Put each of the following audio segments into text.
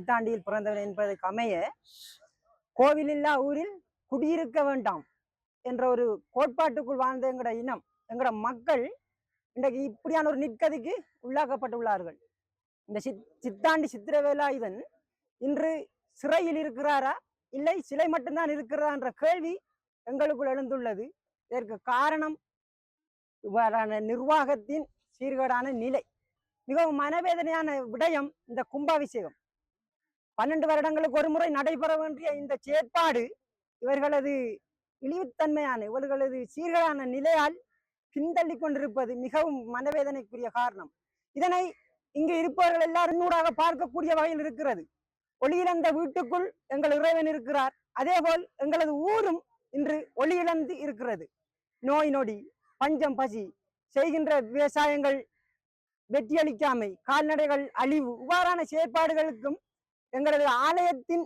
சித்தாண்டியில் பிறந்தவன் என்பதற்கு அமைய கோவிலில்லா ஊரில் குடியிருக்க வேண்டாம் என்ற ஒரு கோட்பாட்டுக்குள் வாழ்ந்த எங்கட இனம், எங்கட மக்கள் இன்றைக்கு இப்படியான ஒரு நிற்கதிக்கு உள்ளாக்கப்பட்டுள்ளார்கள். இந்த சித்தாண்டி சித்திரவேலாயுதன் இன்று சிறையில் இருக்கிறாரா இல்லை சிலை மட்டும்தான் இருக்கிறதா என்ற கேள்வி எங்களுக்குள் எழுந்துள்ளது. இதற்கு காரணம் இவ்வாறான நிர்வாகத்தின் சீர்கேடான நிலை. மிகவும் மனவேதனையான விடயம் இந்த கும்பாபிஷேகம். 12 வருடங்களுக்கு ஒரு முறை நடைபெற வேண்டிய இந்த செயற்பாடு இவர்களது இழிவுத்தன்மையான இவர்களது சீர்கேடான நிலையால் பின்தள்ளி கொண்டிருப்பது மிகவும் மனவேதனைக்குரிய காரணம். இதனை இங்கு இருப்பவர்கள் எல்லாரும் நூறாக பார்க்கக்கூடிய வகையில் இருக்கிறது. ஒளியிழந்த வீட்டுக்குள் எங்கள் இறைவன் இருக்கிறார். அதேபோல் எங்களது ஊரும் இன்று ஒளியிழந்து இருக்கிறது. நோய் நொடி, பஞ்சம், பசி, செய்கின்ற விவசாயங்கள் வெற்றியளிக்காமை, கால்நடைகள் அழிவு, இவ்வாறான செயற்பாடுகளுக்கும் எங்களது ஆலயத்தின்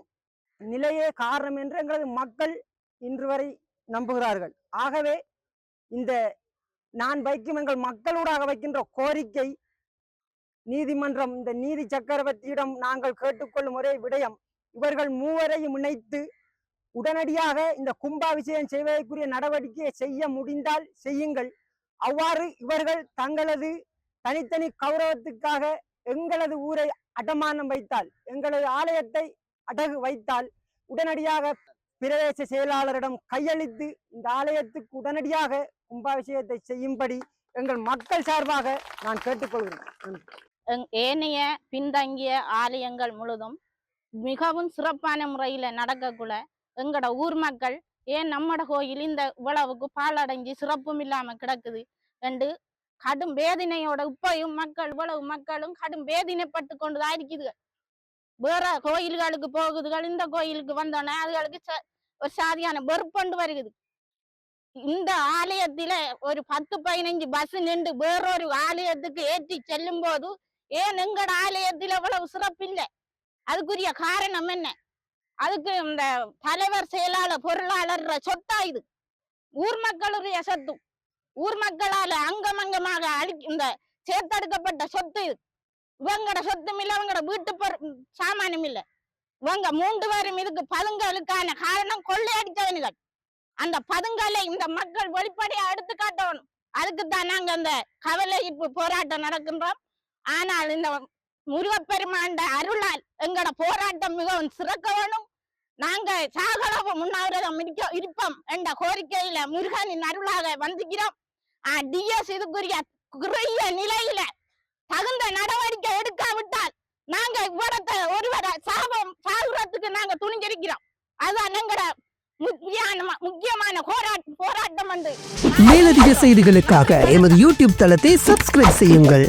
நிலையே காரணம் என்று எங்களது மக்கள் இன்று வரை நம்புகிறார்கள். ஆகவே இந்த நான் வைக்கும் எங்கள் மக்களூடாக வைக்கின்ற கோரிக்கை, நீதிமன்றம், இந்த நீதி சக்கரவர்த்தியிடம் நாங்கள் கேட்டுக்கொள்ளும் ஒரே விடயம், இவர்கள் மூவரையும் இணைத்து உடனடியாக இந்த கும்பாபிஷேகம் செய்வதற்குரிய நடவடிக்கையை செய்ய முடிந்தால் செய்யுங்கள். அவ்வாறு இவர்கள் தங்களது தனித்தனி கௌரவத்துக்காக எங்களது ஊரை அடமானம் வைத்தால், எங்களது ஆலயத்தை அடகு வைத்தால், உடனடியாக பிரதேச செயலாளரிடம் கையளித்து இந்த ஆலயத்துக்கு உடனடியாக கும்பாபிஷேகத்தை செய்யும்படி எங்கள் மக்கள் சார்பாக நான் கேட்டுக்கொள்கிறேன். ஏனைய பின்தங்கிய ஆலயங்கள் முழுதும் மிகவும் சிறப்பான முறையில நடக்கக்குள்ள எங்கட ஊர் மக்கள் ஏன் நம்மட கோயில் இந்த இவ்வளவுக்கு பாலடைஞ்சு சிறப்பும் இல்லாம கிடக்குது என்று கடும் வேதனையோட இப்பயும் மக்கள் இவ்வளவு மக்களும் கடும் வேதனைப்பட்டு கொண்டுதான் இருக்குது. வேற கோயில்களுக்கு போகுதுகள், இந்த கோயிலுக்கு வந்தோன்னே அதுகளுக்கு ஒரு சாதியான வெறுப்பண்டு வருகுது. இந்த ஆலயத்தில ஒரு 10-15 பஸ் நின்று வேறொரு ஆலயத்துக்கு ஏற்றி செல்லும் போது ஏன் எங்கட ஆலயத்தில இவ்வளவு சிறப்பில்லை? அதுக்குரிய காரணம் என்ன? அதுக்கு இந்த தலைவர், செயலாளர், பொருளாளர் சொத்தா இது? ஊர் மக்களுடைய சொத்து, ஊர் மக்களால அங்கமங்கமாக இந்த சேர்த்தெடுக்கப்பட்ட சொத்து இது. இவங்கட சொத்தும் இல்லை, இவங்கட வீட்டு சாமானும் இல்லை. இவங்க 3 பேரும் இதுக்கு பதுங்கலுக்கான காரணம் கொள்ளையடித்தவனுகள். அந்த பதுங்கலை இந்த மக்கள் வெளிப்படையா எடுத்து காட்டணும். அதுக்குத்தான் நாங்க அந்த கவலையிப்பு போராட்டம் நடக்கின்றோம். ஆனால் இந்த முருகப்பெருமாண்ட அருளால் எங்கட போராட்டம் மிகவும் சிறக்க வேணும். நாங்க சாகலவும் முன்னாவிரதம் இருப்போம் என்ற கோரிக்கையில முருகனின் அருளாக வந்துக்கிறோம். டிஎஸ் இதுக்குரிய குறைய நிலையில தகுந்த நடவடிக்கை எடுக்காவிட்டால் நாங்க இவ்விடத்தை ஒருவரை சாகுறதுக்கு நாங்க துணிஞ்சிருக்கிறோம். அதுதான் எங்கட முக்கியமான போராட்டம். மேலதிக செய்திகளுக்காக எமது யூடியூப் தளத்தை சப்ஸ்கிரைப் செய்யுங்கள்.